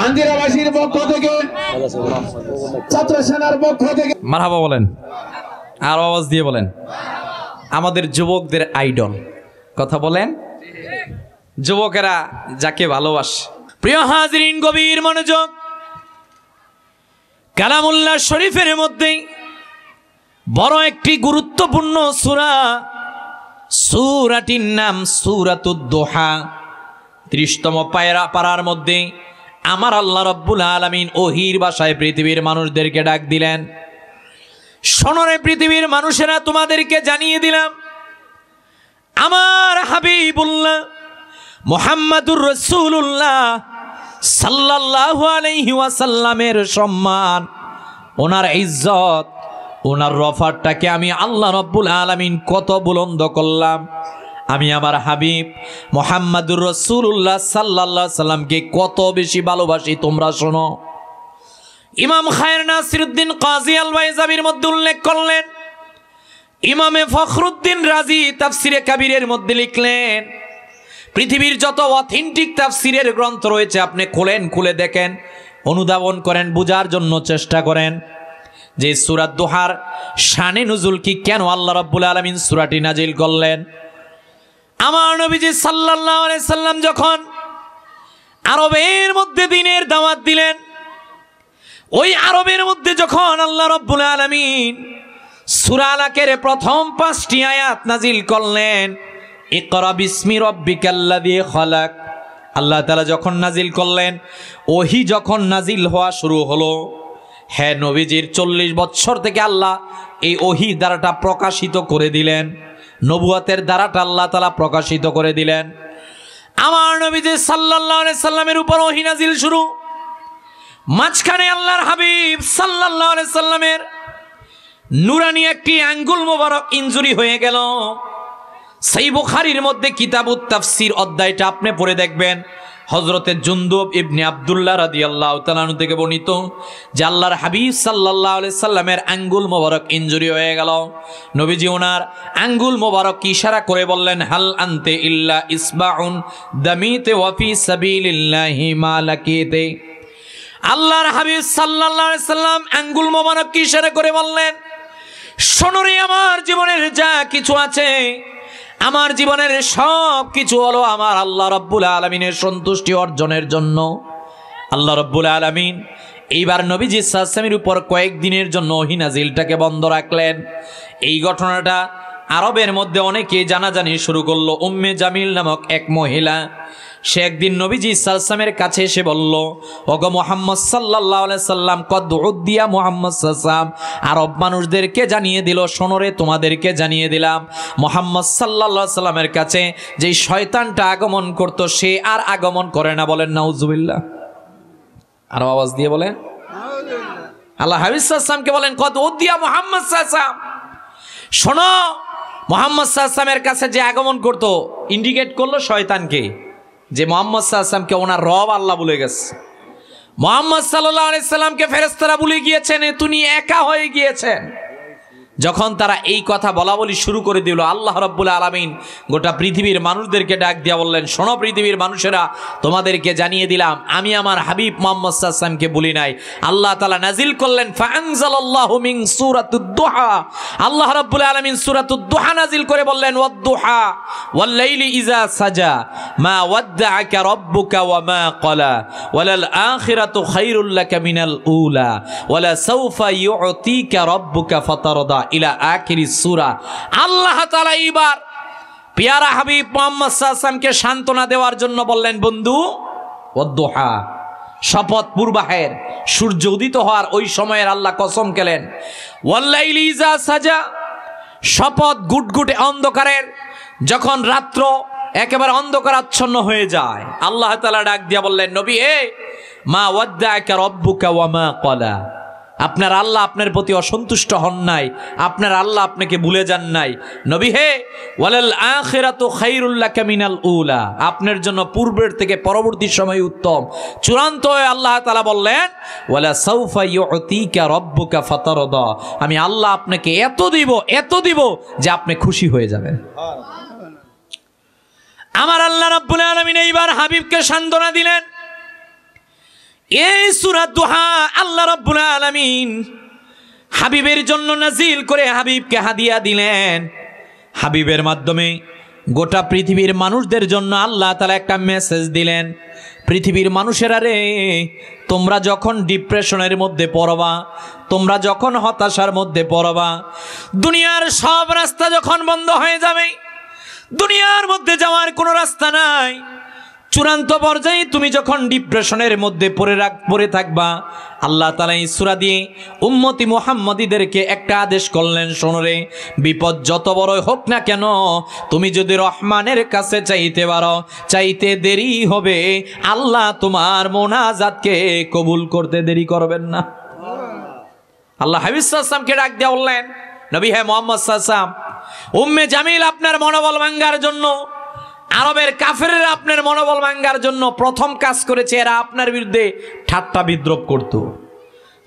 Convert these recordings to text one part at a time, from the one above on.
আন্দিরাবাসীর পক্ষ থেকে, ছাত্র সেনার পক্ষ থেকে মারহাবা বলেন, আর আওয়াজ দিয়ে বলেন। আমাদের যুবকদের আইডল, কথা বলেন, যুবকেরা যাকে ভালোবাসে। প্রিয় হাজরিন, গভীর মনোযোগ। কালামুল্লাহ শরীফের মধ্যে বড় একটি গুরুত্বপূর্ণ সূরা, সূরাটির নাম সূরাতুদ দুহা। ৩০তম পারার মধ্যে আমার আল্লাহ রাব্বুল আলামিন ওহির ভাষায় পৃথিবীর মানুষদেরকে ডাক দিলেন, শোনরে পৃথিবীর মানুষেরা, তোমাদেরকে জানিয়ে দিলাম আমার হাবিবুল্লাহ মুহাম্মাদুর রাসূলুল্লাহ সাল্লাল্লাহু আলাইহি ওয়াসাল্লামের সম্মান, ওনার ইজ্জত, ওনার রফাতটাকে আমি আল্লাহ রাব্বুল আলামিন কত বুলন্দ করলাম। আমি আমার হাবিব মুহাম্মাদুর রাসূলুল্লাহ সাল্লাল্লাহু আলাইহি সাল্লামকে কত বেশি ভালোবাসি তোমরা শোনো। ইমাম খায়ের নাসিরউদ্দিন কাজী আল বাইজাবির মধ্যে উল্লেখ করলেন, ইমামে ফখরুদ্দিন রাজি তাফসিরে কাবীরের মধ্যে লিখলেন, পৃথিবীর যত অথেন্টিক তাফসিরের গ্রন্থ রয়েছে আপনি খোলেন, খুলে দেখেন, অনুধাবন করেন, বোঝার জন্য চেষ্টা করেন যে সূরা দুহার শানে নুজুল কি, কেন আল্লাহ রাব্বুল আলামিন সূরাটি নাজিল করলেন। আমার নবীজি সাল্লাল্লাহু আলাইহি সাল্লাম যখন আরবের মধ্যে দ্বীনের দাওয়াত দিলেন, ওই আরবের মধ্যে যখন আল্লাহ রাব্বুল আলামিন সূরা আলাকের প্রথম 5টি আয়াত নাজিল করলেন, ইকরা বিসমি রাব্বিকাল্লাযী খালাক, আল্লাহ তাআলা যখন নাজিল করলেন, ওহী যখন নাজিল হওয়া শুরু হলো, হ্যাঁ নবীজির 40 বছর থেকে আল্লাহ এই ওহী দ্বারাটা প্রকাশিত করে দিলেন, নবুয়তের দ্বারাটা আল্লাহ তাআলা প্রকাশিত করে দিলেন। আমার নবীজি সাল্লাল্লাহু আলাইহি সাল্লামের উপর ওহী নাজিল শুরু, মাঝখানে আল্লাহর হাবিব সাল্লাল্লাহু আলাইহি সাল্লামের নুরানি একটি আঙ্গুল মোবারক ইনজুরি হয়ে গেল। সহিহ বুখারীর মধ্যে কিতাবুত তাফসীর অধ্যায়টা আপনি পড়ে দেখবেন, হযরতে জুনদুব ইবনে আব্দুল্লাহ রাদিয়াল্লাহু তাআলা আনহু থেকে বর্ণিত যে আল্লাহর হাবিব সাল্লাল্লাহু আলাইহি সাল্লামের আঙ্গুল মোবারক ইনজুরি হয়ে গেল। নবীজি ওনার আঙ্গুল মোবারক ইশারা করে বললেন, হাল আনতে ইল্লা ইসবাউন দামিতে ওয়া ফি সাবিলিল্লাহি মালাকিতে। আল্লাহর হাবিব সাল্লাল্লাহু আলাইহি সাল্লাম আঙ্গুল মোবারক ইশারা করে বললেন, শোনো রে, আমার জীবনের যা কিছু আছে, আমার জীবনের সব কিছু হলো আমার আল্লাহ রাব্বুল আলামিনের সন্তুষ্টি অর্জনের জন্য। আল্লাহ রাব্বুল আলামিন এইবার নবীজি সাল্লাল্লাহু আলাইহি ওয়াসাল্লামের উপর কয়েকদিনের জন্য ওহী নাজিলটাকে বন্ধ রাখলেন। এই ঘটনাটা আরবের মধ্যে অনেকে জানাজানি শুরু করলো। উম্মে জামিল নামক এক মহিলা, সে একদিন নবীজি সাল্লাল্লাহু আলাইহি ওয়াসাল্লামের কাছে এসে বলল, ওগো মুহাম্মদ সাল্লাল্লাহু আলাইহি সাল্লাম, কদ উদ্দিয়া মুহাম্মদ সাল্লাল্লাহু আলাইহি সাল্লাম আরব মানুষদেরকে জানিয়ে দিল, শোনরে তোমাদেরকে জানিয়ে দিলাম, মুহাম্মদ সাল্লাল্লাহু আলাইহি সাল্লামের কাছে যেই শয়তানটা আগমন করত সে আর আগমন করে না। বলেন নাউজুবিল্লাহ, আর আওয়াজ দিয়ে বলেন নাউজুবিল্লাহ। আল্লাহ হাবিব সাল্লাল্লাহু আলাইহি সাল্লামকে বলেন, কদ উদ্দিয়া মুহাম্মদ সাল্লাল্লাহু আলাইহি সাল্লাম, শোনো মুহাম্মদ সাল্লাল্লাহু আলাইহি সাল্লামের কাছে যে আগমন করত, ইন্ডিকেট করলো শয়তানকে, যে মুহাম্মদ সাল্লাল্লাহু আলাইহি সাল্লামকে ওনার রব আল্লাহ ভুলে গেছে। মুহাম্মদ সাল্লাল্লাহু আলাইহি সাল্লামকে ফেরেশতারা ভুলে গিয়েছেন, তিনি একা হয়ে গিয়েছেন। যখন তারা এই কথা বলা বলি শুরু করে দিল, আল্লাহ রাব্বুল আলামিন গোটা পৃথিবীর মানুষদেরকে ডাক দিয়া বললেন, শোনো পৃথিবীর মানুষেরা, তোমাদেরকে জানিয়ে দিলাম আমি আমার হাবিব মুহাম্মদ সাল্লাল্লাহু আলাইহি সাল্লামকে ভুলি নাই। আল্লাহ তাআলা নাজিল করলেন ফাআনজালাল্লাহু মিন সূরাতুদ দুহা, আল্লাহ রাব্বুল আলামিন সূরাতুদ দুহা নাজিল করে বললেন, ওয়াদ-দুহা ওয়াল লাইলি ইযা সাজা মা ওয়াদ্দাআকা রাব্বুকা ওয়া মা ক্বালা ওয়ালাল আখিরাতু খায়রুল লাকা মিনাল উলা ওয়ালা সাওফা ইউতিকা রাব্বুকা ফাতারদা ইলা আখিরিস সূরা। আল্লাহ তাআলা এবার পেয়ারা হাবিব মুহাম্মদ সাল্লাল্লাহু আলাইহি ওয়াসাল্লামকে সান্ত্বনা দেওয়ার জন্য বললেন, বন্ধু ওয়াদ-দুহা, শপথ পূর্বাহের সূর্য উদিত হওয়ার ওই সময়ের আল্লাহ কসম খেলেন, ওয়াল লাইলি ইযা সাজা, শপথ গুটগুটে অন্ধকারের, যখন রাত্র একেবারে অন্ধকারাচ্ছন্ন হয়ে যায়, আল্লাহ তাআলা ডাক দিয়া বললেন, নবী হে, মা ওয়াদ্দাআকা রাব্বুকা ওয়া মা ক্বালা, আপনার আল্লাহ আপনার প্রতি অসন্তুষ্ট হন নাই, আপনার আল্লাহ আপনাকে ভুলে যান নাই। নবী হে, ওয়ালাল আখিরাতু খায়রুল লাকা মিনাল উলা, আপনার জন্য পূর্বের থেকে পরবর্তী সময় উত্তম। চূড়ান্ত আল্লাহ তাআলা বললেন, ওয়ালা সাওফা ইউতিকা রাব্বুকা ফাতারদা, আমি আল্লাহ আপনাকে এত দিব যে আপনি খুশি হয়ে যাবেন। আমার আল্লাহ রাব্বুল আলামিন এইবার হাবিবকে সান্ত্বনা দিলেন, এই সূরা দুহা আল্লাহ রাব্বুল আলামিন হাবিবের জন্য নাজিল করে হাবিবকে হাদিয়া দিলেন। হাবিবের মাধ্যমে গোটা পৃথিবীর মানুষদের জন্য আল্লাহ তাআলা একটা মেসেজ দিলেন, পৃথিবীর মানুষেরা রে, তোমরা যখন ডিপ্রেশনের মধ্যে পড়বা, তোমরা যখন হতাশার মধ্যে পড়বা, দুনিয়ার সব রাস্তা যখন বন্ধ হয়ে যাবে, দুনিয়ার মধ্যে যাওয়ার কোনো রাস্তা নাই, চূড়ান্ত পর্যায়ে তুমি যখন ডিপ্রেশনের মধ্যে পড়ে থাকবা, আল্লাহ তাআলা এই সূরা দিয়ে উম্মতি মুহাম্মাদীদেরকে একটা আদেশ করলেন, শোনো রে, বিপদ যত বড়ই হোক না কেন, তুমি যদি রহমানের কাছে চাইতে পারো, চাইতে দেরি হবে, আল্লাহ তোমার মোনাজাতকে কবুল করতে দেরি করবেন না। আল্লাহ হাবিব সাল্লাল্লাহু আলাইহি ওয়াসাল্লামকে ডাক দিয়ে বললেন, নবী হে মুহাম্মদ সাল্লাল্লাহু আলাইহি ওয়াসাল্লাম, উম্মে জামিল আপনার মনোবল ভাঙার জন্য, আরবের কাফেররা আপনার মনোবল ভাঙার জন্য প্রথম কাজ করেছে, এরা আপনার বিরুদ্ধে ঠাট্টা বিদ্রোহ করত।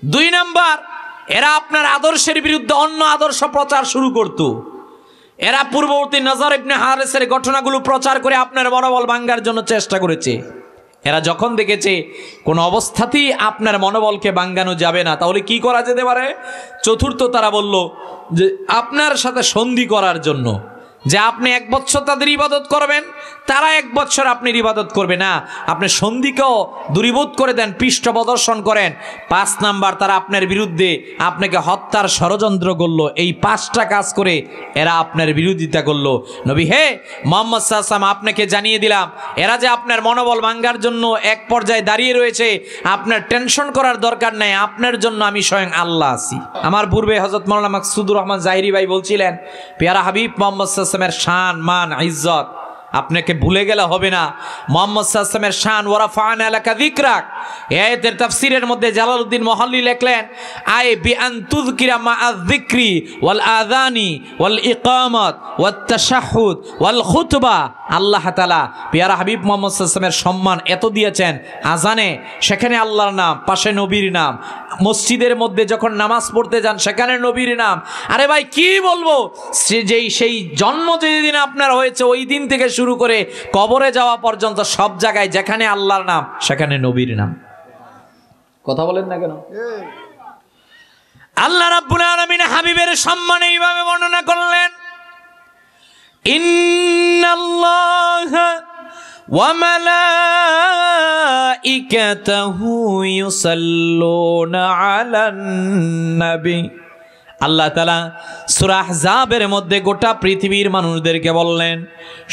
2 নাম্বার, এরা আপনার আদর্শের বিরুদ্ধে অন্য আদর্শ প্রচার শুরু করত। এরা পূর্ববর্তী নজর ইবনে হারিসের ঘটনাগুলো প্রচার করে আপনার মনোবল ভাঙার জন্য চেষ্টা করেছে। এরা যখন দেখেছে কোনো অবস্থাতেই আপনার মনোবলকে ভাঙানো যাবে না, তাহলে কি করা যেতে পারে? চতুর্থ, তারা বলল যে আপনার সাথে সন্ধি করার জন্য, যে আপনি 1 বছর তাদের ইবাদত করবেন, তারা 1 বছর আপনি ইবাদত করবে না, আপনি সন্ধিকেও দূরীভূত করে দেন, পৃষ্ঠ প্রদর্শন করেন। 5 নাম্বার, তারা আপনার বিরুদ্ধে আপনাকে হত্যার ষড়যন্ত্র করলো। এই 5টা কাজ করে এরা আপনার বিরোধিতা করলো। নবী হে মুহাম্মদ সাল্লাল্লাহু আলাইহি ওয়াসাল্লাম, আপনাকে জানিয়ে দিলাম, এরা যে আপনার মনোবল ভাঙার জন্য এক পর্যায়ে দাঁড়িয়ে রয়েছে, আপনার টেনশন করার দরকার নাই, আপনার জন্য আমি স্বয়ং আল্লাহ আছি। আমার পূর্বে হযরত মাওলানা মাকসুদুর রহমান জাহিরি ভাই বলছিলেন, পেয়ারা হাবিব মুহাম্মদ সাল্লাল্লাহু আলাইহি ওয়াসাল্লামের শান, মান, ইজ্জত আপনাকে ভুলে গেলে হবে না। মুহাম্মদ সাল্লাল্লাহু আলাইহি ওয়াসাল্লামের শান, ওয়া রাফা'না লাকা যিকরাক, এই আয়াতের তাফসীরের মধ্যে জালালউদ্দিন মুহাল্লি লিখলেন, আই বি আন তুযকিরা মা'আয যিকরি ওয়াল আযানি ওয়াল ইকামাত ওয়াত তাশাহুদ ওয়াল খুতবা। আল্লাহ তাআলা পেয়ারা হাবিব মুহাম্মদ সাল্লাল্লাহু আলাইহি ওয়াসাল্লামের সম্মান এত দিয়েছেন, আজানে সেখানে আল্লাহর নাম, পাশে নবীর নাম, মসজিদের মধ্যে যখন নামাজ পড়তে যান সেখানে নবীর নাম। আরে ভাই কি বলবো, সেই জন্ম যেদিন আপনার হয়েছে ওই দিন থেকে শুরু করে কবরে যাওয়া পর্যন্ত সব জায়গায় যেখানে আল্লাহর নাম সেখানে নবীর নাম। কথা বলেন না কেন? আল্লাহ রাব্বুল আলামিন হাবিবের সম্মান এইভাবে বর্ণনা করলেন, ইন্নাল্লাহা ওয়া মালাইকাতাহু ইউসাল্লুনা আলান নবী। আল্লাহ তাআলা সূরা আহজাবের মধ্যে গোটা পৃথিবীর মানুষদেরকে বললেন,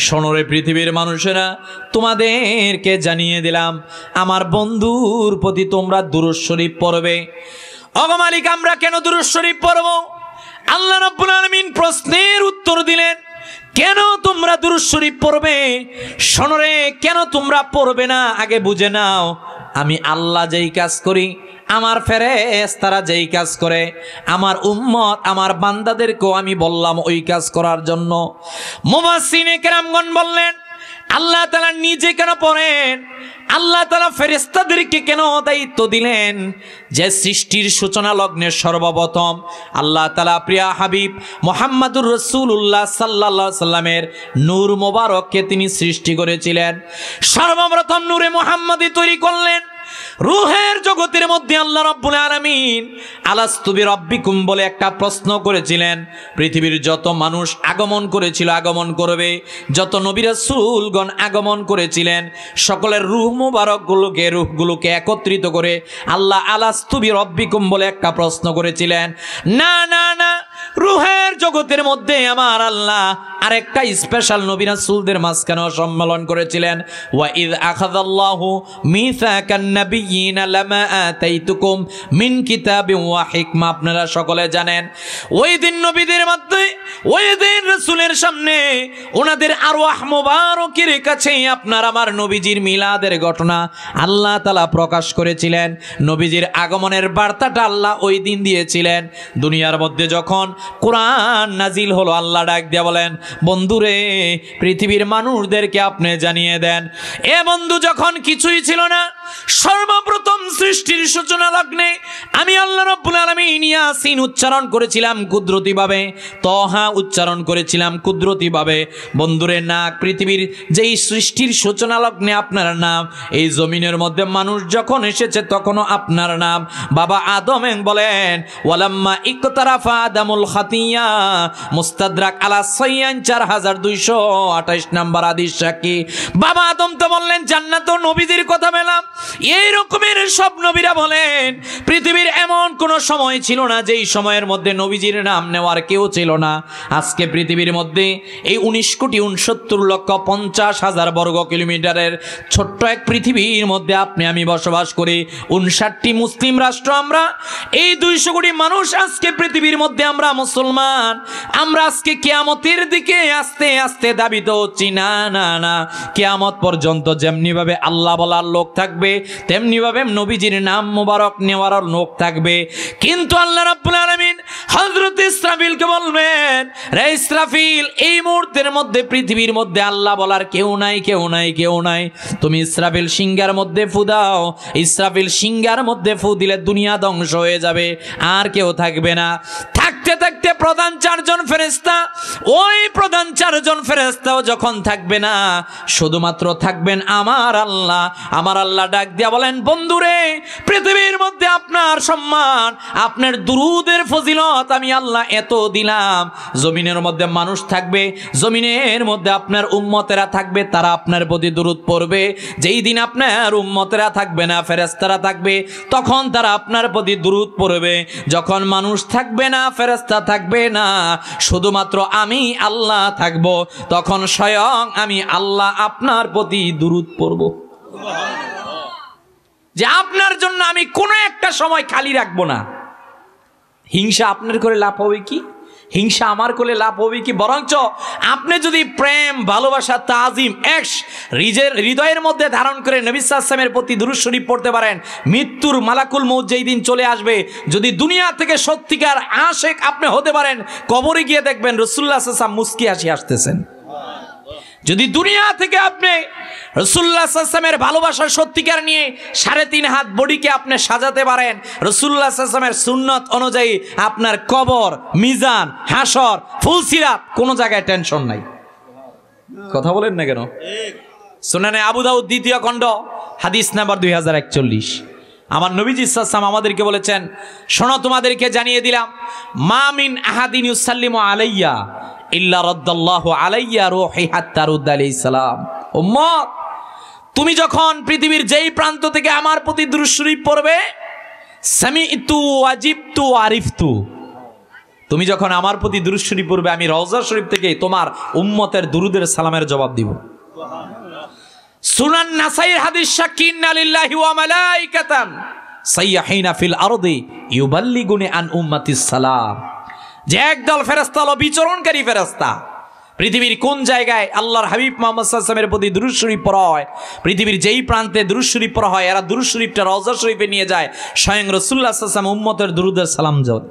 শোনো রে পৃথিবীর মানুষেরা, তোমাদেরকে জানিয়ে দিলাম আমার বন্ধুর প্রতি তোমরা দুরূদ শরীফ পড়বে। ওগো মালিক, আমরা কেন দুরূদ শরীফ পড়ব? আল্লাহ রাব্বুল আলামিন প্রশ্নের উত্তর দিলেন, কেন তোমরা দুরূদ শরীফ পড়বে? শোনো রে, কেন তোমরা পড়বে না আগে বুঝে নাও। আমি আল্লাহ যেই কাজ করি, আমার ফেরেশতারা যেই কাজ করে, আমার উম্মত আমার বান্দাদেরকেও আমি বললাম ওই কাজ করার জন্য। মুফাসসিরিনে কেরামগণ বললেন, আল্লাহ তাআলা নিজে কেন পড়েন? আল্লাহ তাআলা ফেরেশতাদেরকে কেন দায়িত্ব দিলেন? যে সৃষ্টির সূচনা লগ্নে সর্বপ্রথম আল্লাহ তাআলা প্রিয় হাবিব মুহাম্মাদুর রাসূলুল্লাহ সাল্লাল্লাহু আলাইহি সাল্লামের নূর মোবারককে তিনি সৃষ্টি করেছিলেন। সর্বপ্রথম নূরে মুহাম্মাদি তৈরি করলেন। রূহের জগতের মধ্যে আল্লাহ রাব্বুল আলামিন আলাস্তু বিরাব্বিকুম বলে একটা প্রশ্ন করেছিলেন। পৃথিবীর যত মানুষ আগমন করেছিল, আগমন করবে, যত নবী রাসূলগণ আগমন করেছিলেন, সকলের রূহ রূহগুলোকে একত্রিত করে আল্লাহ আলাস্তু বিরাব্বিকুম বলে একটা প্রশ্ন করেছিলেন। না না না, রূহের জগতের মধ্যে আমার আল্লাহ আরেকটা স্পেশাল নবী রাসূলদের মাঝখানে সম্মেলন করেছিলেন। ওয়া ইয আখাযাল্লাহু মিসাকান নাবিয়্যিনা লামা আতাইতুকুম মিন কিতাবিন ওয়া হিকমা। আপনারা সকলে জানেন ওই দিন নবীদের মধ্যে, ওই দিন রাসূলের সামনে, ওনাদের আরওয়াহ মুবারকের কাছে আপনার আমার নবীজির মিলাদের ঘটনা আল্লাহ তাআলা প্রকাশ করেছিলেন। নবীজির আগমনের বার্তাটা আল্লাহ ওই দিন দিয়েছিলেন। দুনিয়ার মধ্যে যখন কোরআন নাজিল হলো, আল্লাহ ডাক দিয়ে বলেন, বন্ধুরে পৃথিবীর মানুষদেরকে আপনি জানিয়ে দেন, এ বন্ধু যখন কিছুই ছিল না, সর্বপ্রথম সৃষ্টির সূচনা লগ্নে আমি আল্লাহ রাব্বুল আলামিন ইয়াসিন উচ্চারণ করেছিলাম কুদরতিভাবে, তহা উচ্চারণ করেছিলাম কুদরতিভাবে। বন্ধুরে নাক পৃথিবীর যেই সৃষ্টির সূচনা লগ্নে আপনার নাম, এই জমিনের মধ্যে মানুষ যখন এসেছে তখনও আপনার নাম। বাবা আদম বলেন ওয়ালাম্মা ইকতারাফা আদামুল খাতিয়া, মুস্তাদরাক আলা সাইয়ান 4228 নাম্বার হাদিস সাকি। বাবা আদম তো বললেন জান্নাত ও নবীদের কথা বললাম। এই রকমের সব নবীরা বলেন পৃথিবীর এমন কোন সময় ছিল না যেই সময়ের মধ্যে নবীজির নাম নেওয়ার কেউ ছিল না। আজকে পৃথিবীর মধ্যে এই 19,69,50,000 বর্গ কিলোমিটারের ছোট্ট এক পৃথিবীর মধ্যে আপনি আমি বসবাস করি। 59টি মুসলিম রাষ্ট্র আমরা, এই 200 কোটি মানুষ আজকে পৃথিবীর মধ্যে আমরা মুসলমান। আমরা আজকে কিয়ামতের দিকে আস্তে আস্তে দাবিত হচ্ছি। না না না, কিয়ামত পর্যন্ত যেমনি ভাবে আল্লাহ বলার লোক থাকবে, তেমনি ভাবে নবীজির নাম মোবারক নেওয়ার লোক থাকবে। কিন্তু আল্লাহ রাব্বুল আলামিন হযরত ইসরাফিলকে বলবেন, রে ইসরাফিল, এই মুহূর্তের মধ্যে পৃথিবীর মধ্যে আল্লাহ বলার কেউ নাই, কেউ নাই, কেউ নাই। তুমি ইসরাফিল সিংহার মধ্যে ফু দাও। ইসরাফিল সিংহার মধ্যে ফু দিলে দুনিয়া ধ্বংস হয়ে যাবে, আর কেউ থাকবে না। থাকতে থাকতে প্রধান 4 জন ফেরেশতা, ওই প্রধান 4 জন ফেরেশতাও যখন থাকবে না, শুধুমাত্র থাকবেন আমার আল্লাহ। আমার আল্লাহ ডাক দিয়া বলেন, বন্ধুরে, পৃথিবীর মধ্যে আপনার সম্মান, আপনার দুরুদের ফজিলত আমি আল্লাহ এত দিলাম। জমিনের মধ্যে মানুষ থাকবে, জমিনের মধ্যে আপনার উম্মতেরা থাকবে, তারা আপনার প্রতি দুরুদ পড়বে। যেই দিন আপনার উম্মতেরা থাকবে না, ফেরেশতারা থাকবে, তখন তারা আপনার প্রতি দুরুদ পড়বে। যখন মানুষ থাকবে না, ফেরেশতা থাকবে না, শুধুমাত্র আমি আল্লাহ থাকব, তখন স্বয়ং আমি আল্লাহ আপনার প্রতি দুরুদ পড়ব। যে আপনার জন্য আমি কোনো একটা সময় খালি রাখবো না। হিংসা আপনার করে লাভ হবে কি? হিংসা আমার করে লাভ হবে কি? বরঞ্চ আপনি যদি প্রেম, ভালোবাসা, তাজিম, এশ হৃদয়ের মধ্যে ধারণ করে নবী সাল্লাল্লাহু আলাইহি ওয়াসাল্লামের প্রতি দুরূদ শরীফ পড়তে পারেন, মৃত্যুর মালাকুল মউত যেই দিন চলে আসবে, যদি দুনিয়া থেকে সত্যিকার আশেক আপনি হতে পারেন, কবরে গিয়ে দেখবেন রাসূলুল্লাহ সাল্লাল্লাহু আলাইহি ওয়াসাল্লাম মুস্কি হাসি আসতেছেন। যদি দুনিয়া থেকে আপনি রাসূলুল্লাহ সাল্লাল্লাহু আলাইহি ওয়াসাল্লামের ভালোবাসার সত্যিকার নিয়ে 3.5 হাত বডিকে আপনি সাজাতে পারেন, রাসূলুল্লাহ সাল্লাল্লাহু আলাইহি ওয়াসাল্লামের সুন্নাত অনুযায়ী, আপনার কবর, মিজান, হাসর, ফুলসিরাত কোনো জায়গায় টেনশন নাই। কথা বলেন না কেন? সুনানে আবু দাউদ 2য় খণ্ড হাদিস নাম্বার 2041। আমার নবীজি সাল্লাল্লাহু আলাইহি ওয়াসাল্লাম আমাদেরকে বলেছেন, শোনো, তোমাদেরকে জানিয়ে দিলাম, মা মিন আহাদিন ইউসাল্লিমু আলাইয়া ইল্লা রাদ্দাল্লাহু আলাইয়া রূহি হাত্তা রুদ্দা আলাইহিস সালাম। উম্মত, তুমি যখন পৃথিবীর যেই প্রান্ত থেকে আমার প্রতি দুরূদ শরীফ পড়বে, সামি'তু ওয়াজিবতু আরিফতু, তুমি যখন আমার প্রতি দুরূদ শরীফ পড়বে, আমি রওজা শরীফ থেকে তোমার উম্মতের দুরুদের সালামের জবাব দিব। সুনান নাসাইর হাদিস সাক্ষী, ইন্না লিল্লাহি ওয়া মালাইকাতান সাইয়্যাহিনা ফিল আরদি ইউবাল্লিগুনি আন উম্মাতিস সালাম। যে একদল ফেরেশতা হলো বিচরণকারী ফেরেশতা, পৃথিবীর কোন জায়গায় আল্লাহর হাবিব মুহাম্মদ সাল্লাল্লাহু আলাইহি ওয়াসাল্লামের প্রতি দুরূদ শরীফ পড়া হয়, পৃথিবীর যেই প্রান্তে দুরূদ শরীফ পড়া হয়, এরা দুরূদ শরীফটা রওজা শরীফে নিয়ে যায়, স্বয়ং রাসূলুল্লাহ সাল্লাল্লাহু আলাইহি ওয়াসাল্লাম উম্মতের দুরুদের সালাম যায়।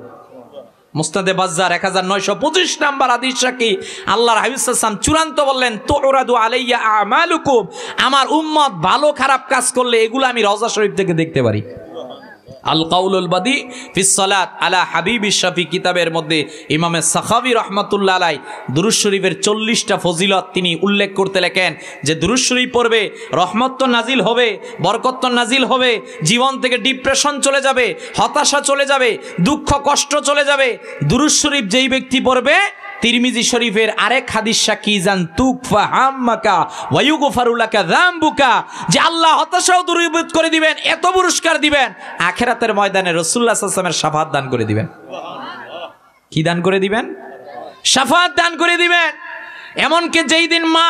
মুসনাদে বাজ্জার 1925 নাম্বার হাদিস সাক্ষী, আল্লাহর হাবিব সাল্লাল্লাহু আলাইহি ওয়াসাল্লাম চূড়ান্ত বললেন, তুরাদু আলাইয়া আমালুকুম, আমার উম্মত ভালো খারাপ কাজ করলে এগুলো আমি রওজা শরীফ থেকে দেখতে পারি। আল কাউলুল বাদি ফিস সালাত আলা হাবিবি শাফি কিতাবের মধ্যে ইমামে সাখাবী রাহমাতুল্লাহ আলাইহি দুরূদ শরীফের 40টা ফজিলত তিনি উল্লেখ করতে লেখেন, যে দুরূদ শরীফ পড়বে রহমত তো নাজিল হবে, বরকত তো নাজিল হবে, জীবন থেকে ডিপ্রেশন চলে যাবে, হতাশা চলে যাবে, দুঃখ কষ্ট চলে যাবে। দুরূদ শরীফ যেই ব্যক্তি পড়বে, তিরমিজি শরীফের আরেক হাদিস সাক্ষী, জান তুকফা হাম্মাকা ওয়া ইউগফারু লাকা যামবুকা, যে আল্লাহ হতাশাও দূরীভূত করে দিবেন, এত পুরস্কার দিবেন, আখিরাতের ময়দানে রাসূলুল্লাহ সাল্লাল্লাহু আলাইহি ওয়াসাল্লামের শাফাআত দান করে দিবেন। কি দান করে দিবেন? শাফাআত দান করে দিবেন। এমনকি যেই দিন মা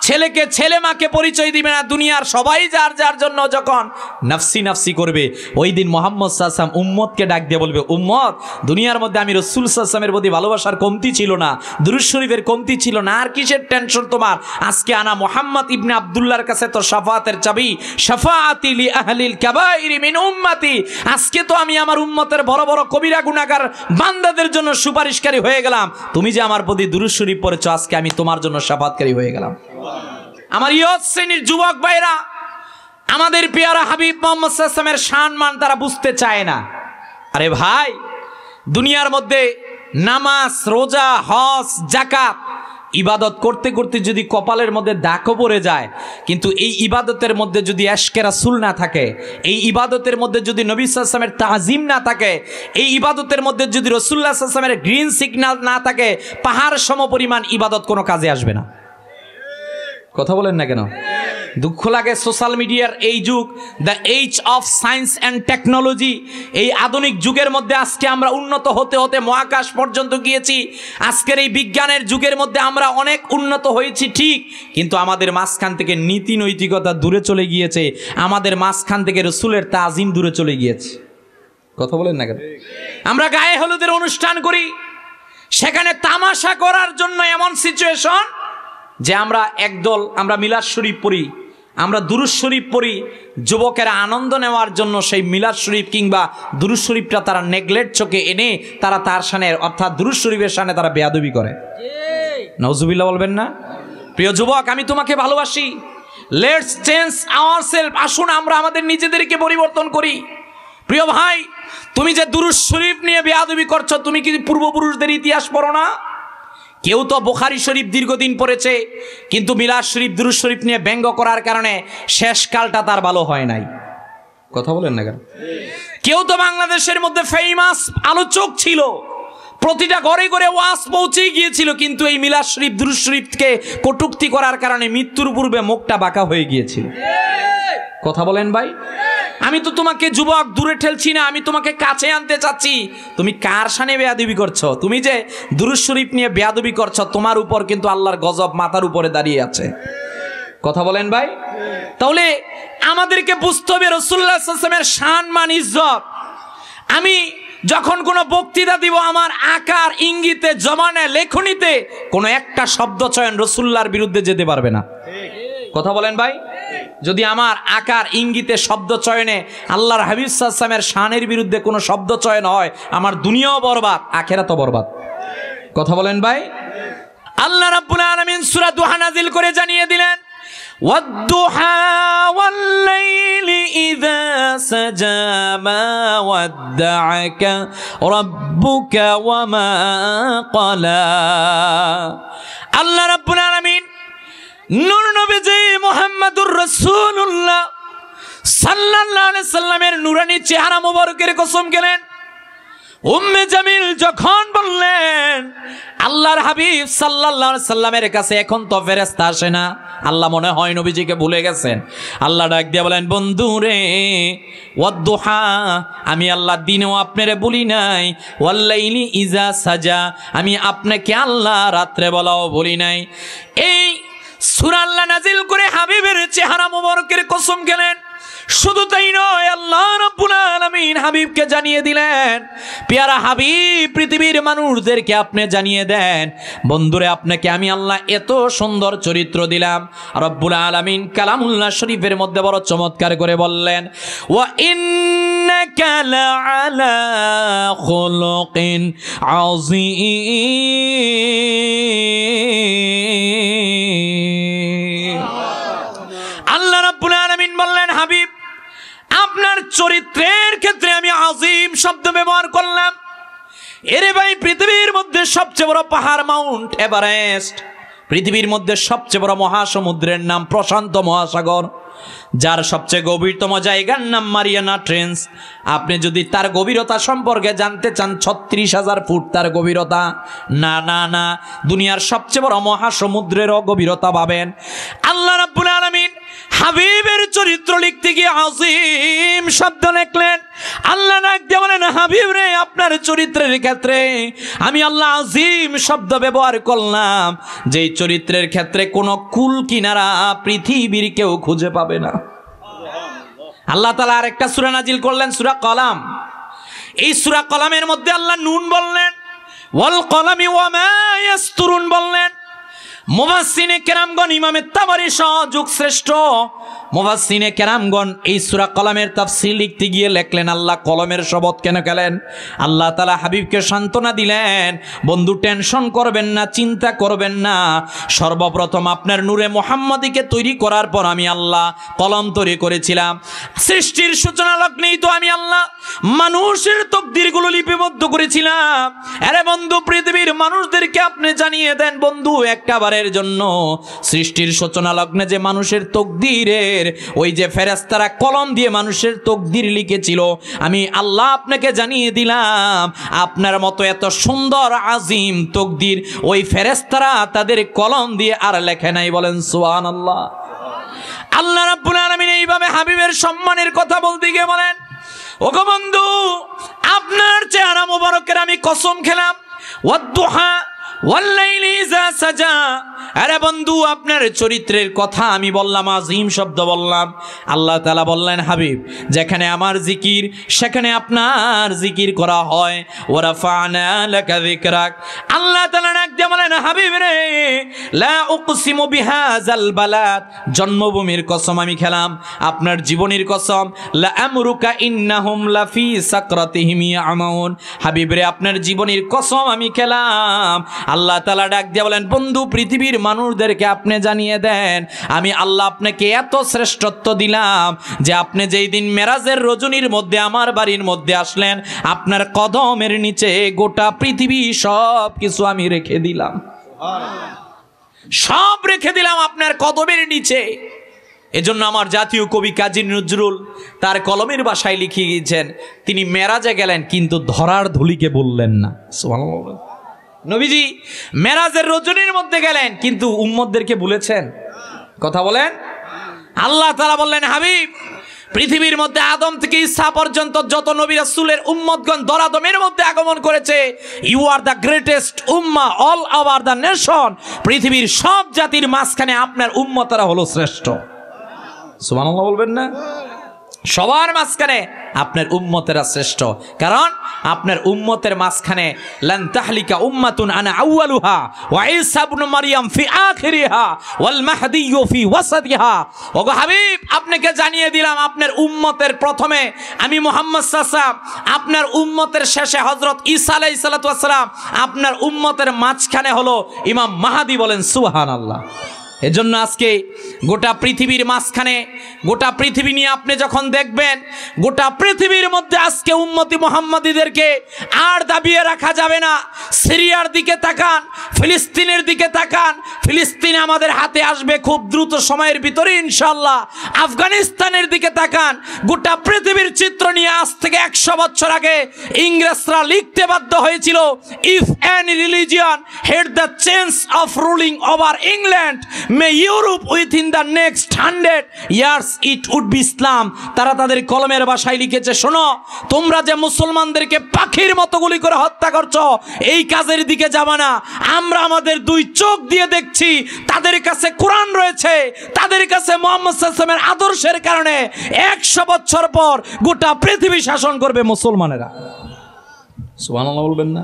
ছেলেকে, ছেলে মাকে পরিচয় দিবে না, দুনিয়ার সবাই যার যার জন্য যখন নাফসি নাফসি করবে, ওই দিন মুহাম্মদ সাল্লাল্লাহু আলাইহি ওয়াসাল্লাম উম্মতকে ডাক দিয়ে বলবে, উম্মত, দুনিয়ার মধ্যে আমি রাসূল সাল্লাল্লাহু আলাইহি ওয়াসাল্লামের প্রতি ভালোবাসার কমতি ছিল না, দুরূদ শরীফের কমতি ছিল না, আর কিসের টেনশন তোমার? আজকে আনা মুহাম্মদ ইবনে আব্দুল্লাহর কাছে তো শাফাআতের চাবি, শাফাআতি লি আহলিল কাবাইর মিন উম্মতি, আজকে তো আমি আমার উম্মতের বড় বড় কবিরা গুনাহগার বান্দাদের জন্য সুপারিশকারী হয়ে গেলাম। তুমি যে আমার প্রতি দুরূদ শরীফ পড়েছো, আজকে আমি তোমার জন্য শাফাআতকারী হয়ে গেলাম। আমার ইয়ত শ্রেণীর যুবক ভাইরা, আমাদের পেয়ারা হাবিব মুহাম্মদ সাল্লাল্লাহু আলাইহি ওয়াসাল্লামের সম্মান তারা বুঝতে চায় না। আরে ভাই, দুনিয়ার মধ্যে নামাজ, রোজা, হজ, যাকাত ইবাদত করতে করতে যদি কপালের মধ্যে দাগও পড়ে যায়, কিন্তু এই ইবাদতের মধ্যে যদি আশকে রাসূল না থাকে, এই ইবাদতের মধ্যে যদি নবী সাল্লাল্লাহু আলাইহি ওয়াসাল্লামের তাজিম না থাকে, এই ইবাদতের মধ্যে যদি রাসূলুল্লাহ সাল্লাল্লাহু আলাইহি ওয়াসাল্লামের গ্রিন সিগন্যাল না থাকে, পাহাড় সমপরিমাণ ইবাদত কোনো কাজে আসবে না। কথা বলেন না কেন? দুঃখ লাগে, সোশ্যাল মিডিয়ার এই যুগ, the age of science and technology, এই আধুনিক যুগের মধ্যে আজকে আমরা উন্নত হতে হতে মহাকাশ পর্যন্ত গিয়েছি। আজকের এই বিজ্ঞানের যুগের মধ্যে আমরা অনেক উন্নত হয়েছি ঠিক, কিন্তু আমাদের মাঝখান থেকে নীতি নৈতিকতা দূরে চলে গিয়েছে, আমাদের মাঝখান থেকে রসুলের তাজিম দূরে চলে গিয়েছে। কথা বলেন না কেন? আমরা গায়ে হলুদের অনুষ্ঠান করি, সেখানে তামাশা করার জন্য এমন সিচুয়েশন যে আমরা একদল আমরা মিলাদ শরীফ পড়ি, আমরা দুরূদ শরীফ পড়ি, যুবকেরা আনন্দ নেওয়ার জন্য সেই মিলাদ শরীফ কিংবা দুরূদ শরীফটা তারা নেগলেক্ট চোখে এনে তারা তার সামনে অর্থাৎ দুরূদ শরীফের সামনে তারা বেয়াদবি করে। নাউজুবিল্লাহ বলবেন না? প্রিয় যুবক, আমি তোমাকে ভালোবাসি। Let's change ourself. আসুন আমরা আমাদের নিজেদেরকে পরিবর্তন করি। প্রিয় ভাই, তুমি যে দুরূদ শরীফ নিয়ে বেয়াদবি করছো, তুমি কি পূর্বপুরুষদের ইতিহাস পড়ো না? কেউ তো বুখারী শরীফ দীর্ঘদিন পড়েছে, কিন্তু মিলাদ শরীফ, দুরূদ শরীফ নিয়ে ব্যঙ্গ করার কারণে শেষকালটা তার ভালো হয় নাই। কথা বলেন না কেন? কেউ তো বাংলাদেশের মধ্যে ফেমাস আলোচক ছিল, প্রতিটা ঘরে ঘরে ওয়াজ পৌঁছে গিয়েছিল, কিন্তু এই মিলাদ শরীফ, দুরূদ শরীফকে কটূক্তি করার কারণে মৃত্যুর পূর্বে মুখটা বাঁকা হয়ে গিয়েছিল। কথা বলেন ভাই? আমি তো তোমাকে যুবক দূরে ঠেলছি না, আমি তোমাকে কাছে আনতে চাচ্ছি। তুমি কার সানে বেয়াদবি করছো? তুমি যে দুরূদ শরীফ নিয়ে বেয়াদবি করছো, তোমার উপর কিন্তু আল্লাহর গজব মাথার উপরে দাঁড়িয়ে আছে। কথা বলেন ভাই? তাহলে আমাদেরকে বুঝতে হবে রাসূলুল্লাহ সাল্লাল্লাহু আলাইহি ওয়াসাল্লামের শান মান ইজ্জত। আমি যখন কোনো বক্তৃতা দিব, আমার আকার ইঙ্গিতে, জমানে, লেখনীতে কোনো একটা শব্দ চয়ন রাসূলুল্লাহর বিরুদ্ধে যেতে পারবে না। কথা বলেন ভাই? যদি আমার আকার ইঙ্গিতে, শব্দ চয়নে আল্লাহর হাবিব সাল্লাল্লাহু আলাইহি ওয়াসাল্লামের শানের বিরুদ্ধে কোনো শব্দ চয়ন হয়, আমার দুনিয়াও বরবাদ, আখিরাতও বরবাদ। কথা বলেন ভাই? আল্লাহ রাব্বুল আলামিন সূরা দুহা নাযিল করে জানিয়ে দিলেন, ওয়াদ-দুহা ওয়াল-লাইলি ইযা সাজা মা ওয়াদ্দাআকা রাব্বুকা ওয়া মা ক্বালা। আল্লাহ রাব্বুল আলামিন নূর নবীজি মুহাম্মদুর রাসূলুল্লাহ সাল্লাল্লাহু আলাইহি সাল্লামের নূরানী চেহারা মোবারকের কসম গেলেন। উম্মে জামিল যখন বললেন আল্লাহর হাবিব সাল্লাল্লাহু আলাইহি সাল্লামের কাছে এখন তো ফেরেশতা আসে না, আল্লাহ মনে হয় নবীজিকে ভুলে গেছেন। আল্লাহ ডাক দিয়ে বলেন, বন্ধুরে, ওয়াদ-দুহা, আমি আল্লাহ দিনেও আপনারে বলি নাই, ওয়াল-লাইলি ইজা সাজা, আমি আপনাকে আল্লাহ রাত্রে বলাও বলি নাই। এই সূরা আল্লাহ নাজিল করে হাবিবের চেহারা মোবারকের কসম গেলেন। শুধু তাই নয়, আল্লাহ রাব্বুল আলামিন হাবিবকে জানিয়ে দিলেন, পেয়ারা হাবিব, পৃথিবীর মানুষদেরকে আপনি জানিয়ে দেন, বন্ধুরে, আপনাকে আমি আল্লাহ এত সুন্দর চরিত্র দিলাম। রব্বুল আলামিন কালামুল্লাহ শরীফের মধ্যে বড় চমৎকার করে বললেন, ওয়া ইন্নাকা লাআলা খুলুকিন আযীম। আল্লাহ রাব্বুল আলামিন বললেন, হাবিব, আপনার চরিত্রের ক্ষেত্রে আমি আজিম শব্দ ব্যবহার করলাম। এরে ভাই, পৃথিবীর মধ্যে সবচেয়ে বড় পাহাড় মাউন্ট এভারেস্ট, পৃথিবীর মধ্যে সবচেয়ে বড় মহাসমুদ্রের নাম প্রশান্ত মহাসাগর, যার সবচেয়ে গভীরতম জায়গার নাম মারিয়ানা ট্রেঞ্চ। আপনি যদি তার গভীরতা সম্পর্কে জানতে চান, 36,000 ফুট তার গভীরতা। না না না, দুনিয়ার সবচেয়ে বড় মহাসমুদ্রেরও গভীরতা পাবেন। আল্লাহ রাব্বুল আলামিন হাবিবের চরিত্র লিখতে গিয়ে আজিম শব্দ লিখলেন। আল্লাহ ডাক দিয়ে বলেন, হাবিব রে, আপনার চরিত্রের ক্ষেত্রে আমি আল্লাহ আজিম শব্দ ব্যবহার করলাম, যেই চরিত্রের ক্ষেত্রে কোনো কুল কিনারা পৃথিবীর কেউ খুঁজে পাবে না। আল্লাহ তাআলা আরেকটা সূরা নাজিল করলেন, সূরা কলাম। এই সূরা কলামের মধ্যে আল্লাহ নুন বললেন, ওয়াল কলামি ওয়া মা ইয়াসতুরুন বললেন। মুফাসসিনে কেরামগণ ইমামে তাবারী সহ যুগ শ্রেষ্ঠ মুফাসসিনে কেরামগণ এই সূরা কলমের তাফসীর লিখতে গিয়ে লিখলেন আল্লাহ কলমের শপথ কেন খেলেন? আল্লাহ তাআলা হাবিবকে সান্ত্বনা দিলেন, বন্ধু টেনশন করবেন না, চিন্তা করবেন না। সর্বপ্রথম আপনার নূরে মুহাম্মদীকে তৈরি করার পর আমি আল্লাহ কলম তৈরি করেছিলাম। সৃষ্টির সূচনা লগ্নেই তো আমি আল্লাহ মানুষের তকদিরগুলো লিপিবদ্ধ করেছিলাম। আরে বন্ধু, পৃথিবীর মানুষদেরকে আপনি জানিয়ে দেন বন্ধু একটা বারের জন্য, সৃষ্টির সূচনা লগ্নে যে মানুষের তকদিরের ওই যে ফেরেশতারা কলম দিয়ে মানুষের তকদির লিখেছিল, আমি আল্লাহ আপনাকে জানিয়ে দিলাম আপনার মতো এত সুন্দর আজিম তকদির ওই ফেরেশতারা তাদের কলম দিয়ে আর লেখে নাই। বলেন সুবহানাল্লাহ। আল্লাহ রাব্বুল আলামিন এইভাবে হাবিবের সম্মানের কথা বলতে গিয়ে বলেন, ওগো বন্ধু, আপনার চেহারা মোবারকের আমি কসম খেলাম, ওয়াদ-দুহা ওয়াল-লাইলি ইযা সাজা। আরে বন্ধু, আপনার চরিত্রের কথা আমি বললাম, আজিম শব্দ বললাম। আল্লাহ তাআলা বললেন, হাবিব, যেখানে আমার জিকির সেখানে আপনার জিকির করা হয়। ওয়া রাফা'না লাকা যিকরাক। আল্লাহ তাআলা ডাক দিয়ে বলেন, হাবিব রে, লা উকসিমু বিহাযাল বালাদ, জন্মভূমির কসম আমি খেলাম, আপনার জীবনের কসম, লা আমরুকা ইন্নাহুম লাফি সাকরাতিহিম ইয়ামাউন। হাবিব রে, আপনার জীবনের কসম আমি খেলাম। আল্লাহ তাআলা ডাক দিয়ে বলেন, বন্ধু, পৃথিবীর মানুষদেরকে আপনি জানিয়ে দেন আমি আল্লাহ আপনাকে এত শ্রেষ্ঠত্ব দিলাম যে আপনি যেই দিন মেরাজের রজনীর মধ্যে আমার বাড়ির মধ্যে আসলেন, আপনার কদমের নিচে গোটা পৃথিবী সব কিছু আমি রেখে দিলাম, সব রেখে দিলাম আপনার কদমের নিচে। এজন্য আমার জাতীয় কবি কাজী নজরুল তার কলমের ভাষায় লিখে গিয়েছেন, তিনি মেরাজে গেলেন কিন্তু ধরার ধুলিকে বললেন না। সুবহানাল্লাহ। নবীজি মেরাজের রজনীর মধ্যে গেলেন কিন্তু উম্মতদেরকে বলেছেন, কথা বলেন। আল্লাহ তাআলা বললেন, হাবিব, পৃথিবীর মধ্যে আদম থেকে ঈসা পর্যন্ত যত নবী রাসূলের উম্মতগণ দরাদমের মধ্যে আগমন করেছে, you are the greatest ummah all over the nation. পৃথিবীর সব জাতির মাঝখানে আপনার উম্মতরা হলো শ্রেষ্ঠ। সুবহানাল্লাহ বলবেন না? সবার মাঝখানে আপনার উম্মতেরা শ্রেষ্ঠ, কারণ আপনার উম্মতের মাঝখানে লান তাহলিকা উম্মাতুন আনা আউয়ালুহা ওয়া ঈসা ইবনে মারইয়াম ফি আখিরিহা ওয়াল মাহদিয়্যু ফি ওয়াসাতিহা। ওগো হাবিব, আপনাকে জানিয়ে দিলাম আপনার উম্মতের প্রথমে আমি মুহাম্মদ সাল্লাল্লাহু আলাইহি ওয়াসাল্লাম, আপনার উম্মতের শেষে হযরত ঈসা আলাইহিস সালাতু ওয়াস সালাম, আপনার উম্মতের মাঝখানে হলো ইমাম মাহদী। বলেন সুবহানাল্লাহ। এজন্য আজকে গোটা পৃথিবীর মাঝখানে, গোটা পৃথিবী নিয়ে আপনি যখন দেখবেন, গোটা পৃথিবীর মধ্যে আজকে উম্মতি মুহাম্মাদীদেরকে আর দাবিয়ে রাখা যাবে না। সিরিয়ার দিকে তাকান, ফিলিস্তিনের দিকে তাকান, ফিলিস্তিন আমাদের হাতে আসবে খুব দ্রুত সময়ের ভিতরে ইনশাআল্লাহ। আফগানিস্তানের দিকে তাকান, গোটা পৃথিবীর চিত্র নিয়ে আজ থেকে 100 বছর আগে ইংরেজরা লিখতে বাধ্য হয়েছিল, if any religion head the change of ruling over England may Europe within the next 100 years it would be Islam. তারা তাদের কলমের ভাষায় লিখেছে, শোনো, তোমরা যে মুসলমানদেরকে পাখির মতো গুলি করে হত্যা করছো, এই কাজের দিকে যাবা না। আমরা আমাদের 2 চোখ দিয়ে দেখছি তাদের কাছে কোরআন রয়েছে, তাদের কাছে মুহাম্মদ সাল্লাল্লাহু আলাইহি ওয়াসাল্লামের আদর্শের কারণে 100 বছর পর গোটা পৃথিবী শাসন করবে মুসলমানেরা। সুবহানাল্লাহ বলবেন না?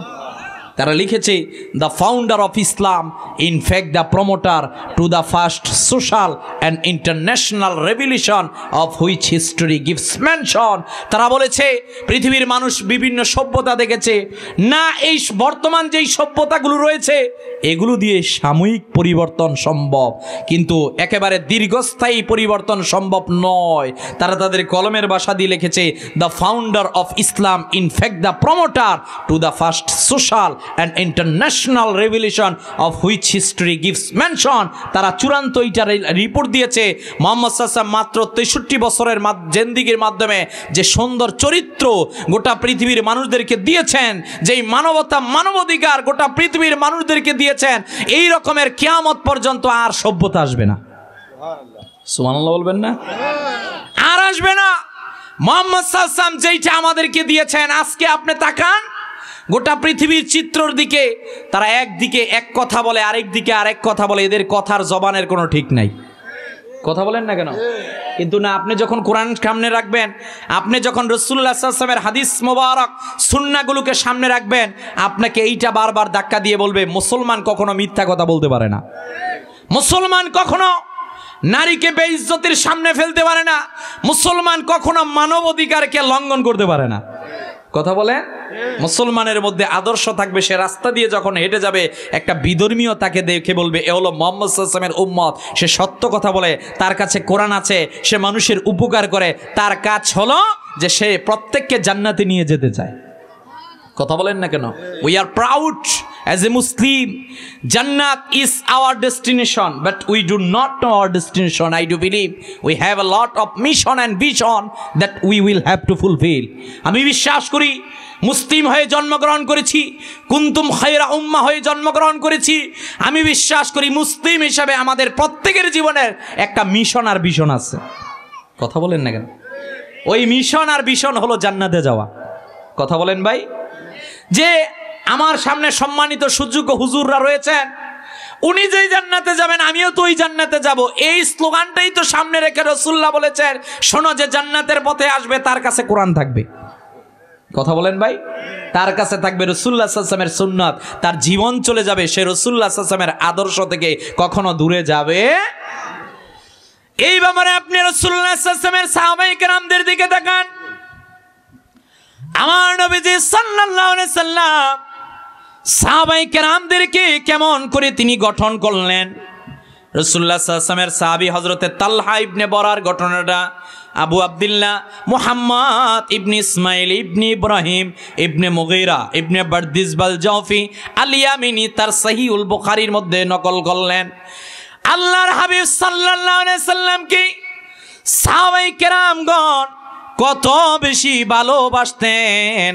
তারা লিখেছে, the founder of Islam in fact the promoter to the first social and international revolution of which history gives mention. তারা বলেছে পৃথিবীর মানুষ বিভিন্ন সভ্যতা দেখেছে না, এই বর্তমান যেই সভ্যতাগুলো রয়েছে এগুলো দিয়ে সাময়িক পরিবর্তন সম্ভব, কিন্তু একেবারে দীর্ঘস্থায়ী পরিবর্তন সম্ভব নয়। তারা তাদের কলমের ভাষা দিয়ে লিখেছে, the founder of Islam in fact the promoter to the first social and international revolution of which history gives mention। তারা চূড়ান্ত এইটা রিপোর্ট দিয়েছে, মুহাম্মদ সাল্লাল্লাহু আলাইহি ওয়াসাল্লাম মাত্র 63 বছরের জিন্দেগীর মাধ্যমে যে সুন্দর চরিত্র গোটা পৃথিবীর মানুষদেরকে দিয়েছেন, যেই মানবতা মানবাধিকার গোটা পৃথিবীর মানুষদেরকে দিয়েছেন, এই রকমের কিয়ামত পর্যন্ত আর সভ্যতা আসবে না। সুবহানাল্লাহ বলবেন না? আর আসবে না। মুহাম্মদ সাল্লাল্লাহু আলাইহি ওয়াসাল্লাম যেইটা আমাদেরকে দিয়েছেন, আজকে আপনি তাকান গোটা পৃথিবীর চিত্রর দিকে, তারা একদিকে এক কথা বলে, আরেক দিকে আরেক কথা বলে, এদের কথার জবানের কোনো ঠিক নাই। কথা বলেন না কেন? কিন্তু না, আপনি যখন কোরআন সামনে রাখবেন, আপনি যখন রাসূলুল্লাহ সাল্লাল্লাহু আলাইহি ওয়াসাল্লামের হাদিস মোবারক সুন্নাহগুলোকে সামনে রাখবেন, আপনাকে এইটা বারবার ধাক্কা দিয়ে বলবে, মুসলমান কখনো মিথ্যা কথা বলতে পারে না। মুসলমান কখনো নারীকে বেইজ্জতির সামনে ফেলতে পারে না, মুসলমান কখনো মানবাধিকারকে লঙ্ঘন করতে পারে না। কথা বলে, মুসলমানের মধ্যে আদর্শ থাকবে, সে রাস্তা দিয়ে যখন হেঁটে যাবে একটা বিধর্মীয় তাকে দেখে বলবে এ হলো মুহাম্মদ সাল্লাল্লাহু আলাইহি ওয়াসাল্লামের উম্মত, সে সত্য কথা বলে, তার কাছে কোরআন আছে, সে মানুষের উপকার করে, তার কাজ হলো যে সে প্রত্যেককে জান্নাতে নিয়ে যেতে চায়। কথা বলেন না কেন? We are proud as a Muslim, jannat is our destination, but we do not know our destination. I do believe we have a lot of mission and vision that we will have to fulfil. আমি বিশ্বাস করি মুসলিম হয়ে জন্মগ্রহণ করেছি, কুনতুম খায়রা উম্মাহ হয়ে জন্মগ্রহণ করেছি। আমি বিশ্বাস করি মুসলিম হিসাবে আমাদের প্রত্যেকের জীবনের একটা মিশন আর ভিশন আছে। কথা বলেন না কেন? ওই মিশন আর ভিশন হলো জান্নাতে যাওয়া। কথা বলেন ভাই। যে আমার সামনে সম্মানিত সুযোগ্য হুজুররা রয়েছেন, উনি যেই জান্নাতে যাবেন আমিও তো ওই জান্নাতে যাব, এই স্লোগানটাই তো সামনে রেখে রাসূলুল্লাহ বলেছেন, শোনো যে জান্নাতের পথে আসবে তার কাছে কোরআন থাকবে। কথা বলেন ভাই। তার কাছে থাকবে রাসূলুল্লাহ সাল্লাল্লাহু আলাইহি ওয়াসাল্লামের সুন্নাত, তার জীবন চলে যাবে, সে রাসূলুল্লাহ সাল্লাল্লাহু আলাইহি ওয়াসাল্লামের আদর্শ থেকে কখনো দূরে যাবে। এই ব্যাপারে আপনি রাসূলুল্লাহ সাল্লাল্লাহু আলাইহি ওয়াসাল্লামের সাহাবায়ে কেরামদের দিকে তাকান। আমার নবীজি সাল্লাল্লাহু আলাইহি ওয়াসাল্লাম সাহাবায়ে কেরামদেরকে কেমন করে তিনি গঠন করলেন। রাসূলুল্লাহ সাল্লাল্লাহু আলাইহি ওয়াসাল্লামের সাহাবী হযরতে তালহা ইবনে বরার ঘটনাটা আবু আব্দুল্লাহ মুহাম্মদ ইবনে ইসমাইল ইবনে ইব্রাহিম ইবনে মুগীরা ইবনে বারদিসবাল জাওফি আল ইয়ামিনী তার সহিহুল বুখারীর মধ্যে নকল করলেন। আল্লাহর হাবিব সাল্লাল্লাহু আলাইহি ওয়াসাল্লামকে সাহাবায়ে কেরামগণ কত বেশি ভালোবাসতেন।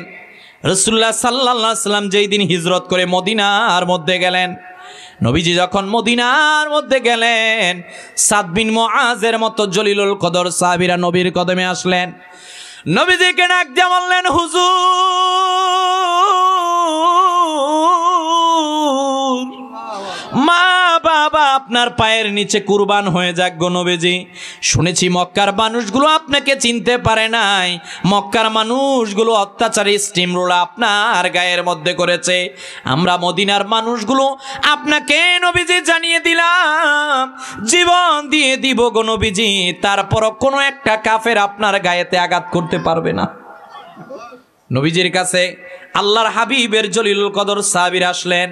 রাসূলুল্লাহ সাল্লাল্লাহু আলাইহি ওয়াসাল্লাম যেই দিন হিজরত করে মদিনার মধ্যে গেলেন, নবীজি যখন মদিনার মধ্যে গেলেন, সাদ বিন মুআজের মতো জলিলুল কদর সাহাবীরা নবীর কদমে আসলেন। নবীজিকে ডাক দিয়ে বললেন, হুজুর, মা বাবা আপনার পায়ের নিচে কুরবান হয়ে যাক গো নবীজি। শুনেছি মক্কার মানুষগুলো আপনাকে চিনতে পারে নাই, মক্কার মানুষগুলো অত্যাচারী স্টিম রোল আপনার গায়ের মধ্যে করেছে। আমরা মদিনার মানুষগুলো আপনাকে নবীজি জানিয়ে দিলাম, জীবন দিয়ে দিব গো নবীজি, তারপরও কোনো একটা কাফের আপনার গায়েতে আঘাত করতে পারবে না। নবীজির কাছে আল্লাহর হাবিবের জলিলুল কদর সাহাবীরা আসলেন।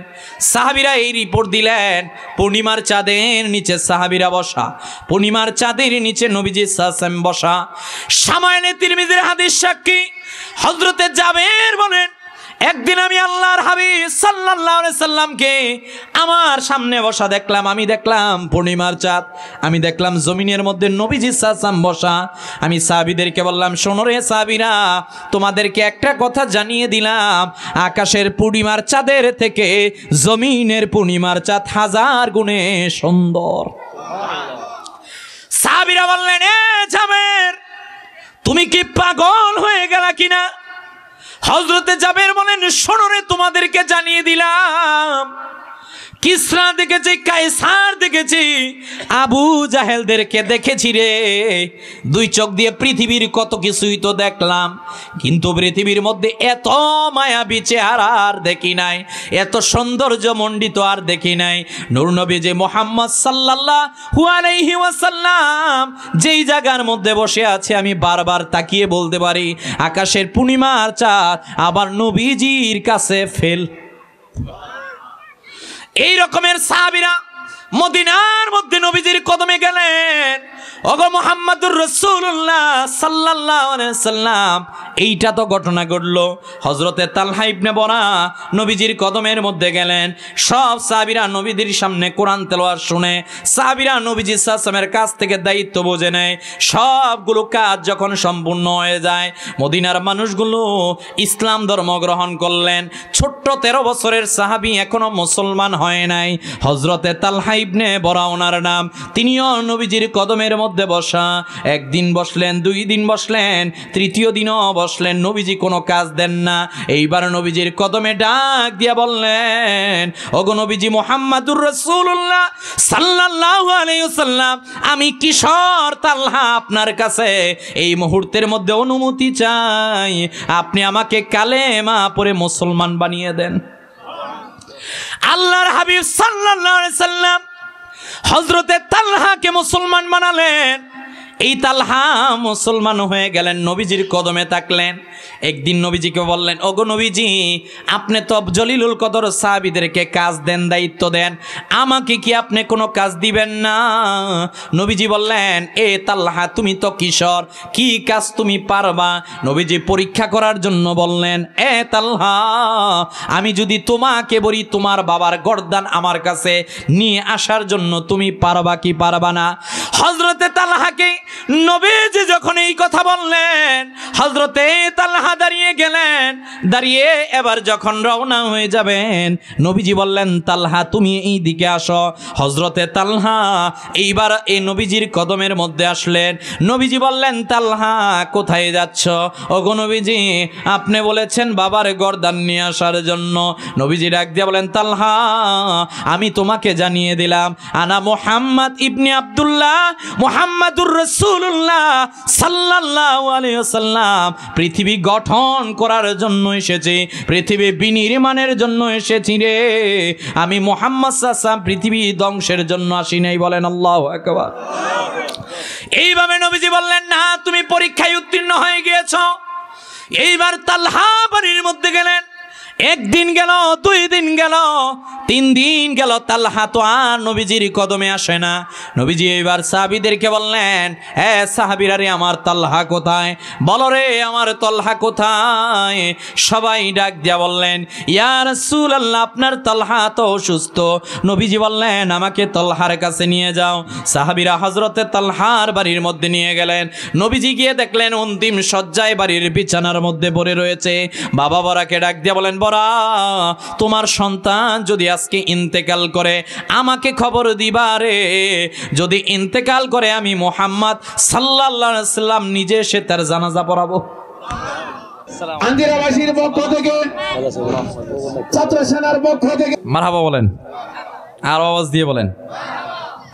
সাহাবীরা এই রিপোর্ট দিলেন, পূর্ণিমার চাঁদের নিচে সাহাবীরা বসা, পূর্ণিমার চাঁদের নিচে নবীজি সাল্লাল্লাহু আলাইহি ওয়াসাল্লাম বসা। শামাইলে তিরমিজির হাদিস সাক্ষী হযরতে জাবের বলেন, একদিন আমি আল্লাহর হাবিব সাল্লাল্লাহু আলাইহি সাল্লামকে আমার সামনে বসা দেখলাম। আমি দেখলাম পূর্ণিমার চাঁদ, আমি দেখলাম জমিনের মধ্যে নবীজি সাল্লাল্লাহু আলাইহি ওয়াসাল্লাম বসা। আমি সাহাবীদেরকে বললাম, শোনো রে সাহাবীরা, তোমাদেরকে একটা কথা জানিয়ে দিলাম, আকাশের পূর্ণিমার চাঁদের থেকে জমিনের পূর্ণিমার চাঁদ 1000 গুণে সুন্দর। সাহাবীরা বললেন, এ জাবের, তুমি কি পাগল হয়ে গেলা কিনা? হযরতে জাবের বলেন, শোনো রে, তোমাদেরকে জানিয়ে দিলাম, কিসরা দেখেছি, কায়সার দেখেছি, আবু জাহেলদেরকে দেখেছি রে। দুই চোখ দিয়ে পৃথিবীর কত কিছুই তো দেখলাম, কিন্তু পৃথিবীর মধ্যে এত মায়াবী চেহারা আর দেখি নাই, এত সৌন্দর্য মণ্ডিত আর দেখি নাই। নূর নবী যে মুহাম্মদ সাল্লাল্লাহু আলাইহি ওয়াসাল্লাম যেই জায়গার মধ্যে বসে আছে, আমি বারবার তাকিয়ে বলতে পারি আকাশের পূর্ণিমার চাঁদ আবার নবীজির কাছে ফেল। এই রকমের সাহাবীরা মদিনার মধ্যে নবীজির কদমে গেলেন। ওগো মুহাম্মদুর রাসূলুল্লাহ সাল্লাল্লাহু আলাইহি ওয়াসাল্লাম, এইটা তো ঘটনা ঘটলো। হযরতে তালহা ইবনে বরা নবীজির কদমের মধ্যে গেলেন। সব সাহাবীরা নবীজির সামনে কোরআন তেলাওয়াত শুনে, সাহাবীরা নবীজি সাল্লাল্লাহু আলাইহি ওয়াসাল্লামের কাছ থেকে দায়িত্ব বুঝে নেয়। সবগুলো কাজ যখন সম্পূর্ণ হয়ে যায়, মদিনার মানুষগুলো ইসলাম ধর্ম গ্রহণ করলেন। ছোট্ট 13 বছরের সাহাবী, এখনো মুসলমান হয় নাই, হযরতে তালহা ইবনে বরা ওনার নাম। তিনিও নবীজির কদমের মধ্যে বসা। একদিন বসলেন, 2 দিন বসলেন, তৃতীয় দিনও বসলেন, নবীজি কোনো কাজ দেন না। এইবার নবীজির কদমে ডাক দিয়া বললেন, ওগো নবীজি মুহাম্মাদুর রাসূলুল্লাহ সাল্লাল্লাহু আলাইহি ওয়াসাল্লাম, আমি কিশোর তালহা আপনার কাছে এই মুহূর্তের মধ্যে অনুমতি চাই, আপনি আমাকে কালেমা পড়ে মুসলমান বানিয়ে দেন। আল্লাহর হাবিব সাল্লাল্লাহু আলাইহি ওয়াসাল্লাম হযরতে তালহাকে মুসলমান বানালেন। এই তালহা মুসলমান হয়ে গেলেন, নবীজির কদমে থাকলেন। একদিন নবীজিকে বললেন, ওগো নবীজি, আপনি তো জলিলুল কদর সাহাবীদেরকে কাজ দেন, দায়িত্ব দেন, আমাকে কি আপনি কোনো কাজ দিবেন না? নবীজি বললেন, এ তালহা, তুমি তো কিশোর, কি কাজ তুমি পারবা? নবীজি পরীক্ষা করার জন্য বললেন, এ তালহা, আমি যদি তোমাকে বলি তোমার বাবার গর্দান আমার কাছে নিয়ে আসার জন্য, তুমি পারবা কি পারবা না? হযরতে তালহাকে নবীজি যখন এই কথা বললেন, হযরতে তালহা দাঁড়িয়ে গেলেন। দাঁড়িয়ে এবার যখন রওনা হয়ে যাবেন, নবীজি বললেন, তালহা তুমি এই দিকে আসো। হযরতে তালহা এইবার এই নবীজির কদমের মধ্যে আসলেন। নবীজি বললেন, তালহা কোথায় যাচ্ছ? ওগো নবীজি, আপনি বলেছেন বাবার গর্দান নিয়ে আসার জন্য। নবীজি ডাক দিয়ে বলেন, তালহা, আমি তোমাকে জানিয়ে দিলাম, আনা মুহাম্মদ ইবনে আব্দুল্লাহ, মুহাম্মাদুর রাসূলুল্লাহ সাল্লাল্লাহু আলাইহি ওয়াসাল্লাম পৃথিবী গঠন করার জন্য এসেছি, পৃথিবী বিনির্মাণের জন্য এসেছি রে। আমি মুহাম্মদ সাল্লাল্লাহু আলাইহি ওয়াসাল্লাম পৃথিবী ধ্বংসের জন্য আসি নাই। বলেন আল্লাহু আকবার। এইভাবে নবীজি বললেন, না, তুমি পরীক্ষায় উত্তীর্ণ হয়ে গিয়েছো। এইবার তালহা বাড়ির মধ্যে গেলেন। একদিন গেল, 2 দিন গেল, 3 দিন গেল, তালহা তো আর নবীজির কদমে আসে না। নবীজি এবার সাহাবীদেরকে বললেন, হে সাহাবীরা রে, আমার তালহা কোথায়? বলো রে, আমার তালহা কোথায়? সবাই ডাক দিয়া বললেন, ইয়া রাসূলুল্লাহ, আপনার তালহা তো অসুস্থ। নবীজি বললেন, আমাকে তালহার কাছে নিয়ে যাও। সাহাবীরা হযরতে তালহার বাড়ির মধ্যে নিয়ে গেলেন। নবীজি গিয়ে দেখলেন অন্তিম শয্যায় বাড়ির বিছানার মধ্যে পড়ে রয়েছে। বাবা বরাকে ডাক দিয়া বলেন, বরা, তোমার সন্তান যদি আজকে ইন্তেকাল করে আমাকে খবর দিবা রে। যদি ইন্তেকাল করে আমি মুহাম্মদ সাল্লাল্লাহু আলাইহি ওয়াসাল্লাম নিজে এসে তার জানাজা পড়াবো। আন্দিরাবাসীর পক্ষ থেকে, ছাত্র সেনার পক্ষ থেকে মারহাবা বলেন, আর আওয়াজ দিয়ে বলেন।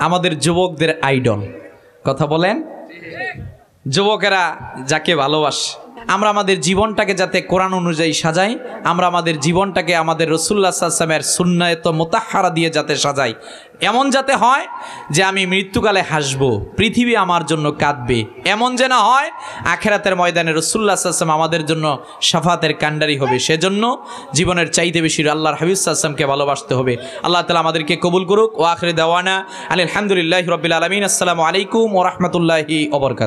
আমাদের যুবকদের আইডল, কথা বলেন। যুবকেরা যাকে ভালোবাসে, আমরা আমাদের জীবনটাকে যাতে কোরআন অনুযায়ী সাজাই, আমরা আমাদের জীবনটাকে আমাদের রাসূলুল্লাহ সাল্লাল্লাহু আলাইহি ওয়াসাল্লামের সুন্নাত মুতাহহারা দিয়ে যাতে সাজাই, এমন যাতে হয় যে আমি মৃত্যুকালে হাসবো, পৃথিবী আমার জন্য কাঁদবে, এমন যেন হয় আখিরাতের ময়দানে রাসূলুল্লাহ সাল্লাল্লাহু আলাইহি ওয়াসাল্লাম আমাদের জন্য শাফাতের কান্ডারি হবে। সেজন্য জীবনের চাইতে বেশি আল্লাহর হাবিব সাল্লাল্লাহু আলাইহি ওয়াসাল্লামকে ভালোবাসতে হবে। আল্লাহ তাআলা আমাদেরকে কবুল করুক। ওয়া আখিরু দাওয়ানা আলহামদুলিল্লাহি রাব্বিল আলামিন। আসসালামু আলাইকুম ওয়া রাহমাতুল্লাহি ওয়া বারাকাতুহু।